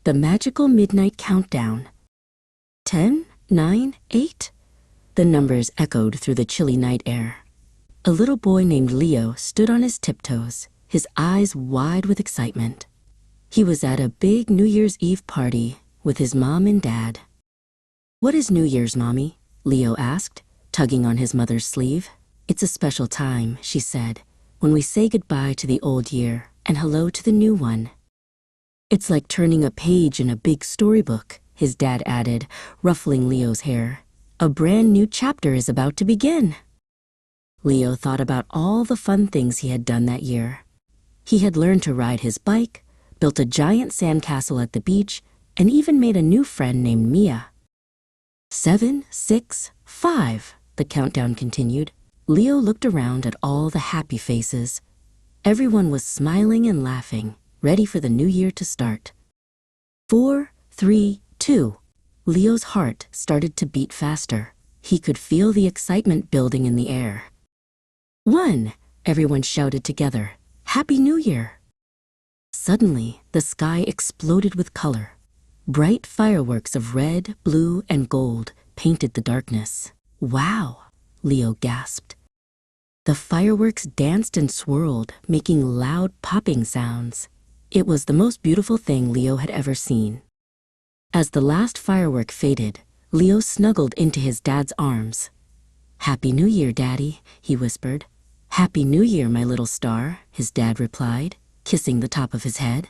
The magical midnight countdown. 10, 9, 8. The numbers echoed through the chilly night air. A little boy named Leo stood on his tiptoes, his eyes wide with excitement. He was at a big New Year's Eve party with his mom and dad. "What is New Year's, Mommy?" Leo asked, tugging on his mother's sleeve. "It's a special time," she said, "when we say goodbye to the old year and hello to the new one." "It's like turning a page in a big storybook," his dad added, ruffling Leo's hair. "A brand new chapter is about to begin." Leo thought about all the fun things he had done that year. He had learned to ride his bike, built a giant sandcastle at the beach, and even made a new friend named Mia. 7, 6, 5, the countdown continued. Leo looked around at all the happy faces. Everyone was smiling and laughing, ready for the new year to start. 4, 3, 2. Leo's heart started to beat faster. He could feel the excitement building in the air. 1, everyone shouted together. "Happy New Year!" Suddenly, the sky exploded with color. Bright fireworks of red, blue, and gold painted the darkness. "Wow!" Leo gasped. The fireworks danced and swirled, making loud popping sounds. It was the most beautiful thing Leo had ever seen. As the last firework faded, Leo snuggled into his dad's arms. "Happy New Year, Daddy," he whispered. "Happy New Year, my little star," his dad replied, kissing the top of his head.